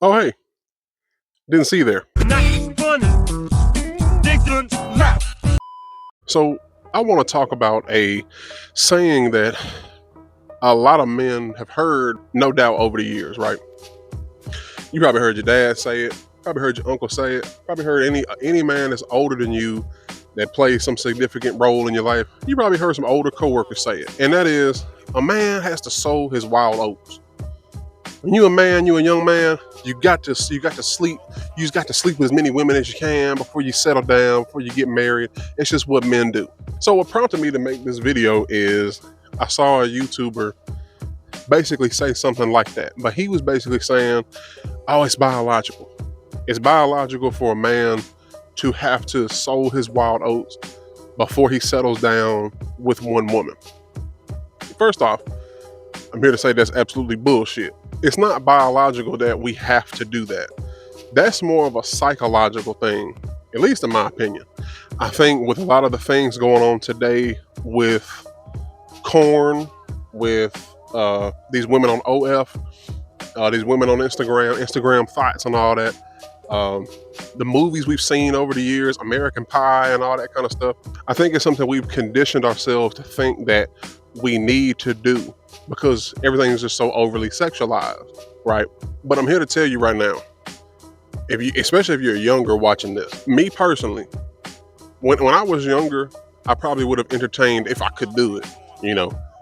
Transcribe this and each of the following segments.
Oh, hey, didn't see you there. Not funny. Didn't laugh. So, I want to talk about a saying that a lot of men have heard, no doubt, over the years, right? You probably heard your dad say it, probably heard your uncle say it, probably heard any man that's older than you that plays some significant role in your life. You probably heard some older coworkers say it, and that is, a man has to sow his wild oats. When you a man, you a young man, you got to sleep. You just got to sleep with as many women as you can before you settle down, before you get married. It's just what men do. So what prompted me to make this video is I saw a YouTuber basically say something like that. But he was basically saying, oh, it's biological. It's biological for a man to have to sow his wild oats before he settles down with one woman. First off, I'm here to say that's absolutely bullshit. It's not biological that we have to do that. That's more of a psychological thing, at least in my opinion. I think with a lot of the things going on today with corn, with these women on OF, these women on Instagram thoughts and all that, the movies we've seen over the years, American Pie and all that kind of stuff, I think it's something we've conditioned ourselves to think that we need to do because everything's just so overly sexualized, right? But I'm here to tell you right now, especially if you're younger watching this, me personally, when I was younger, I probably would have entertained if I could do it.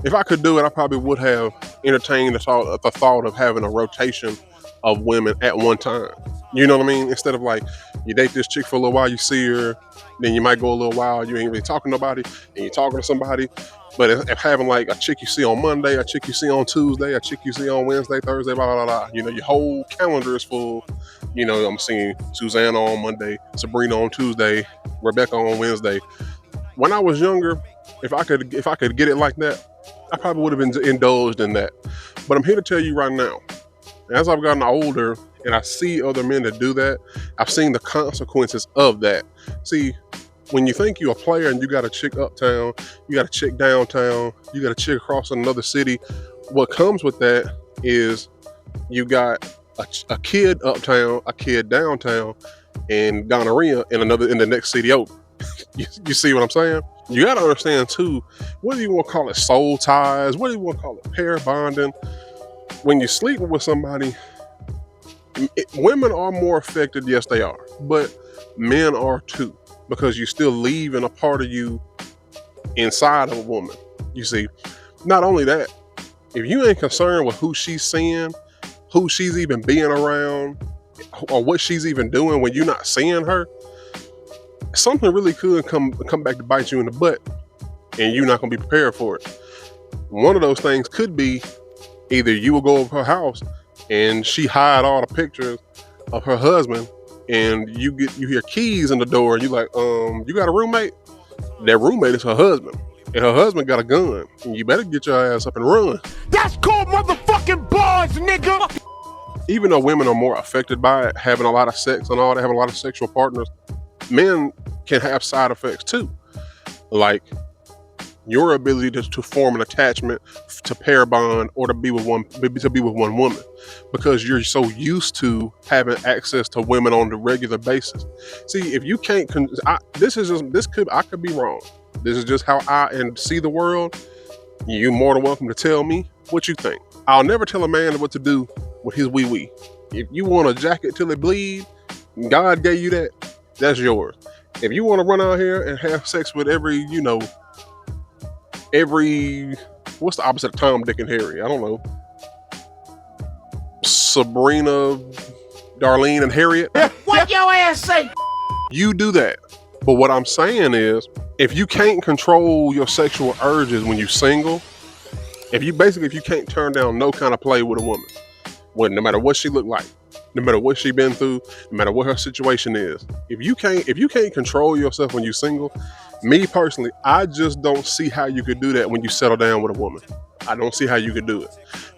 If I could do it, I probably would have entertained the thought of having a rotation of women at one time. You know what I mean? Instead of like, you date this chick for a little while, you see her, then you might go a little while, you ain't really talking to nobody, and you're talking to somebody. But if having like a chick you see on Monday, a chick you see on Tuesday, a chick you see on Wednesday, Thursday, blah, blah, blah, blah. Your whole calendar is full. I'm seeing Susanna on Monday, Sabrina on Tuesday, Rebecca on Wednesday. When I was younger, if I could get it like that, I probably would have indulged in that. But I'm here to tell you right now, as I've gotten older and I see other men that do that, I've seen the consequences of that. See, when you think you're a player and you got a chick uptown, you got a chick downtown, you got a chick across another city, what comes with that is you got a kid uptown, a kid downtown, and gonorrhea in the next city over. You see what I'm saying? You got to understand too, whether you want to call it soul ties, whether you want to call it pair bonding, when you're sleeping with somebody, women are more affected, yes they are, but men are too, because you're still leaving a part of you inside of a woman. You see, not only that, if you ain't concerned with who she's seeing, who she's even being around, or what she's even doing when you're not seeing her, something really could come back to bite you in the butt, and you're not going to be prepared for it. One of those things could be either you will go over her house and she hide all the pictures of her husband, and you hear keys in the door, and you're like, you got a roommate? That roommate is her husband, and her husband got a gun, and you better get your ass up and run. That's called motherfucking bars, nigga. Even though women are more affected by it, having a lot of sex and all that, having a lot of sexual partners, men can have side effects too, like your ability to form an attachment, to pair bond, or to be with one woman, because you're so used to having access to women on a regular basis. See, if you can't, I could be wrong. This is just how I see the world. You're more than welcome to tell me what you think. I'll never tell a man what to do with his wee-wee. If you want a jacket till it bleed, God gave you that, that's yours. If you want to run out here and have sex with every, what's the opposite of Tom, Dick, and Harry? I don't know. Sabrina, Darlene, and Harriet. What your ass say? You do that. But what I'm saying is, if you can't control your sexual urges when you're single, if you can't turn down no kind of play with a woman, no matter what she look like, no matter what she been through, no matter what her situation is, if you can't control yourself when you're single, me personally, I just don't see how you could do that when you settle down with a woman. I don't see how you could do it.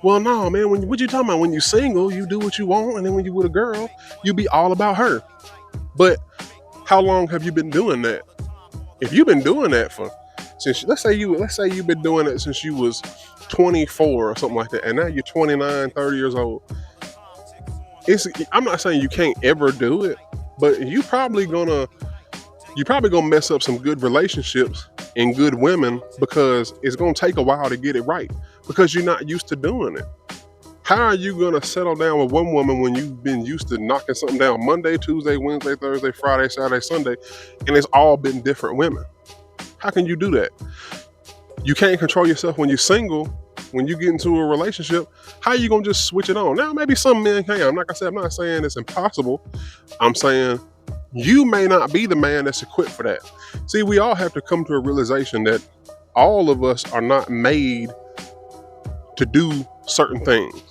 Well, no, man, what you talking about? When you're single, you do what you want, and then when you're with a girl, you be all about her. But how long have you been doing that? If you've been doing that since, let's say you've been doing it since you was 24 or something like that, and now you're 29, 30 years old. I'm not saying you can't ever do it, but you probably gonna mess up some good relationships and good women because it's gonna take a while to get it right because you're not used to doing it. How are you gonna settle down with one woman when you've been used to knocking something down Monday, Tuesday, Wednesday, Thursday, Friday, Saturday, Sunday, and it's all been different women? How can you do that? You can't control yourself when you're single. When you get into a relationship, how are you gonna just switch it on? Now, maybe some men can. Like I said, I'm not saying it's impossible. I'm saying you may not be the man that's equipped for that. See, we all have to come to a realization that all of us are not made to do certain things.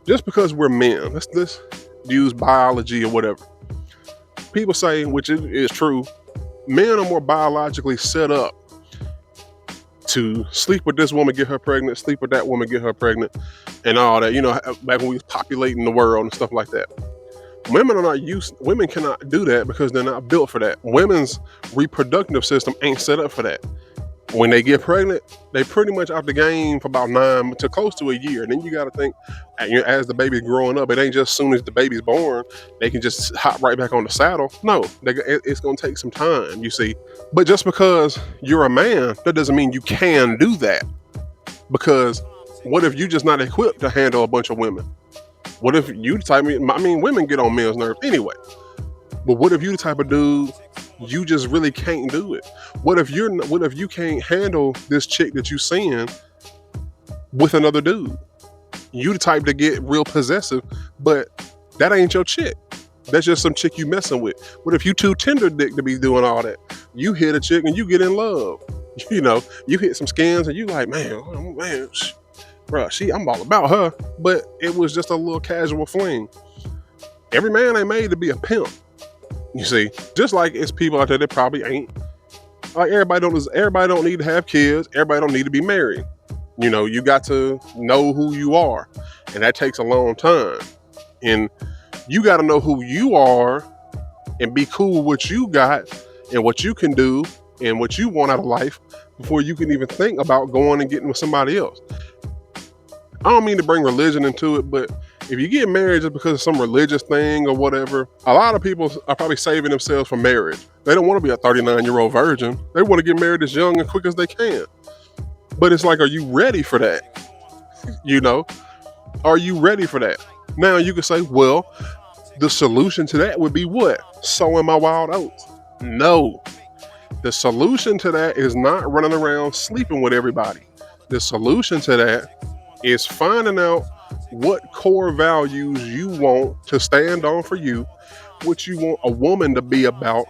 Just because we're men, let's use biology or whatever. People say, which is true, men are more biologically set up to sleep with this woman, get her pregnant, sleep with that woman, get her pregnant, and all that. You know, back when we was populating the world and stuff like that. Women cannot do that because they're not built for that. Women's reproductive system ain't set up for that. When they get pregnant, they pretty much out the game for about 9 to close to a year. And then you got to think, as the baby's growing up, it ain't just as soon as the baby's born, they can just hop right back on the saddle. No, it's going to take some time, you see. But just because you're a man, that doesn't mean you can do that. Because what if you're just not equipped to handle a bunch of women? What if you the type of, women get on men's nerves anyway. But what if you the type of dude, you just really can't do it? What if you can't handle this chick that you seeing with another dude? You the type to get real possessive, but that ain't your chick. That's just some chick you messing with. What if you too tender dick to be doing all that? You hit a chick and you get in love. You know, you hit some scans and you like, man, bro, I'm all about her. But it was just a little casual fling. Every man ain't made to be a pimp. You see, just like it's people out there that probably ain't. Like everybody don't need to have kids. Everybody don't need to be married. You know, you got to know who you are, and that takes a long time. And you got to know who you are and be cool with what you got and what you can do and what you want out of life before you can even think about going and getting with somebody else. I don't mean to bring religion into it, but if you get married just because of some religious thing or whatever, a lot of people are probably saving themselves for marriage. They don't want to be a 39-year-old virgin. They want to get married as young and quick as they can. But it's like, are you ready for that? You know, are you ready for that? Now you can say, well, the solution to that would be what? Sowing my wild oats. No. The solution to that is not running around sleeping with everybody. The solution to that is finding out what core values you want to stand on for you, what you want a woman to be about.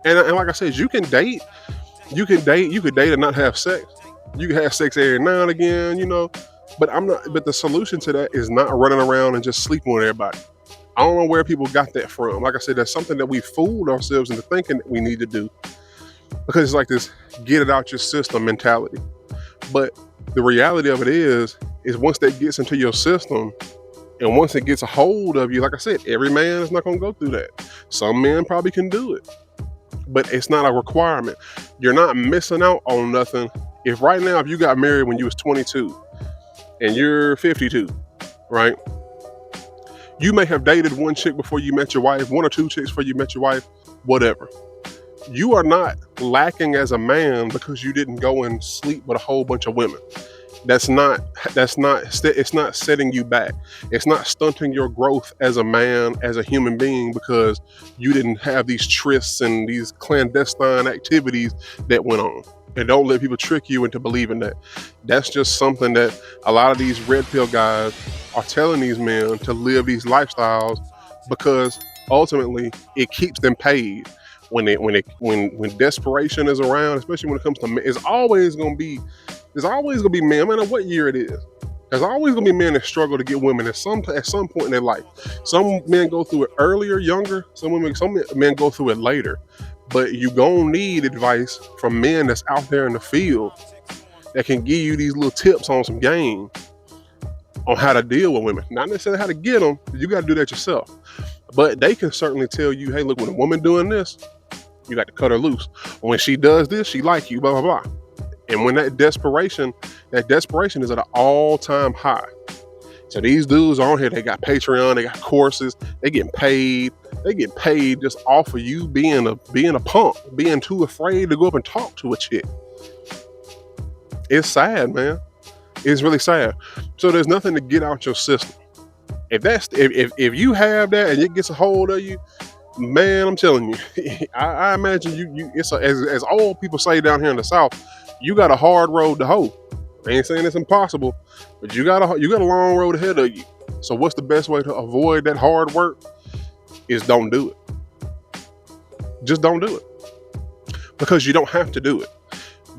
And like I said, you could date and not have sex. You can have sex every now and again, you know, but the solution to that is not running around and just sleeping with everybody. I don't know where people got that from. Like I said, that's something that we fooled ourselves into thinking that we need to do because it's like this get it out your system mentality. But the reality of it is once that gets into your system and once it gets a hold of you, like I said, every man is not going to go through that. Some men probably can do it, but it's not a requirement. You're not missing out on nothing. If right now, if you got married when you was 22 and you're 52, right? You may have dated one chick before you met your wife, one or two chicks before you met your wife, whatever. You are not lacking as a man because you didn't go and sleep with a whole bunch of women. It's not setting you back. It's not stunting your growth as a man, as a human being, because you didn't have these trysts and these clandestine activities that went on. And don't let people trick you into believing that. That's just something that a lot of these red pill guys are telling these men to live these lifestyles because ultimately it keeps them paid. When desperation is around, especially when it comes to men, there's always gonna be men, no matter what year it is. There's always gonna be men that struggle to get women at some point in their life. Some men go through it earlier, younger. Some men go through it later. But you gonna need advice from men that's out there in the field that can give you these little tips on some game on how to deal with women. Not necessarily how to get them. You got to do that yourself. But they can certainly tell you, hey, look, when a woman doing this, you got to cut her loose. When she does this, she like you, blah, blah, blah. And when that desperation is at an all-time high. So these dudes on here, they got Patreon, they got courses, they getting paid. They get paid just off of you being a punk, being too afraid to go up and talk to a chick. It's sad, man. It's really sad. So there's nothing to get out your system. If you have that and it gets a hold of you, man, I'm telling you, I imagine you it's as old people say down here in the South, you got a hard road to hoe. I ain't saying it's impossible, but you got a long road ahead of you. So what's the best way to avoid that hard work? Is don't do it. Just don't do it. Because you don't have to do it.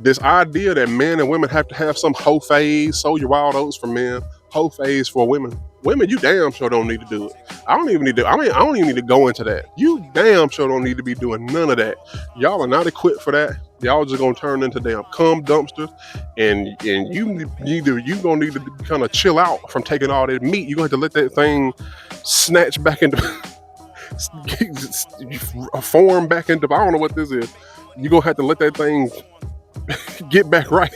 This idea that men and women have to have some hoe phase, sow your wild oats for men, hoe phase for women. Women, you damn sure don't need to do it. I don't even need to go into that. You damn sure don't need to be doing none of that. Y'all are not equipped for that. Y'all just gonna turn into damn cum dumpsters, and you gonna need to kind of chill out from taking all that meat. You gonna have to let that thing snatch back into form back into, I don't know what this is. You're gonna have to let that thing get back right,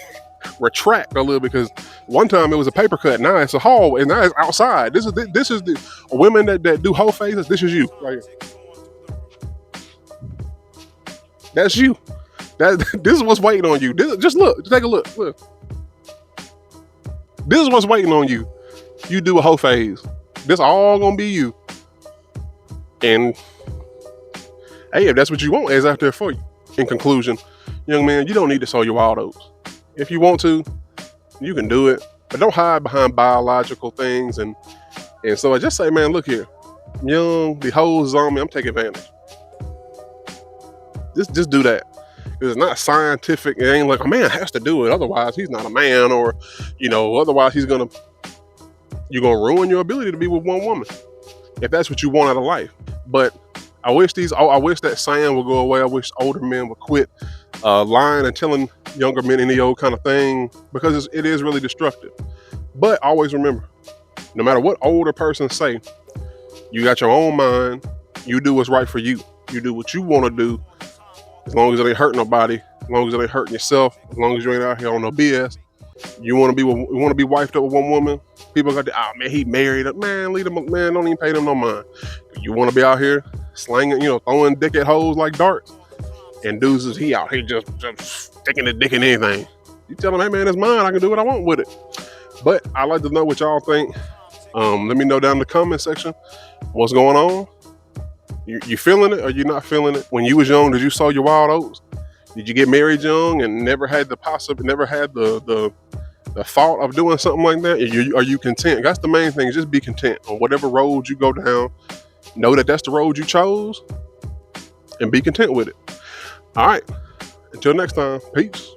retract a little, because one time it was a paper cut, now it's a hall, and now it's outside. This is the women that do whole faces. This is you, right here. That's you. This is what's waiting on you. Just look, take a look. This is what's waiting on you. You do a whole phase. This all gonna be you. And hey, if that's what you want, it's out there for you. In conclusion, young man, you don't need to sow your wild oats. If you want to, you can do it, but don't hide behind biological things. And so I just say, man, look here, young, the hoes on me, I'm taking advantage. Just do that. It's not scientific. It ain't like a man has to do it, otherwise he's not a man, or otherwise you're gonna ruin your ability to be with one woman if that's what you want out of life. But I wish that saying would go away. I wish older men would quit lying and telling younger men any old kind of thing, because it is really destructive. But always remember, no matter what older person say, you got your own mind. You do what's right for you. You do what you want to do, as long as it ain't hurting nobody, as long as it ain't hurting yourself, as long as you ain't out here on no BS. You want to be wifed up with one woman. People got man, he married. Man, leave them. Man, don't even pay them no mind. You want to be out here slanging, throwing dick at hoes like darts, and dudes is he out here just sticking the dick in anything. You tell him, hey man, it's mine. I can do what I want with it. But I like to know what y'all think. Let me know down in the comment section what's going on. You feeling it or you not feeling it? When you was young, did you sow your wild oats? Did you get married young and never had the thought of doing something like that? Are you content? That's the main thing. Just be content on whatever road you go down. Know that that's the road you chose, and be content with it. All right. Until next time. Peace.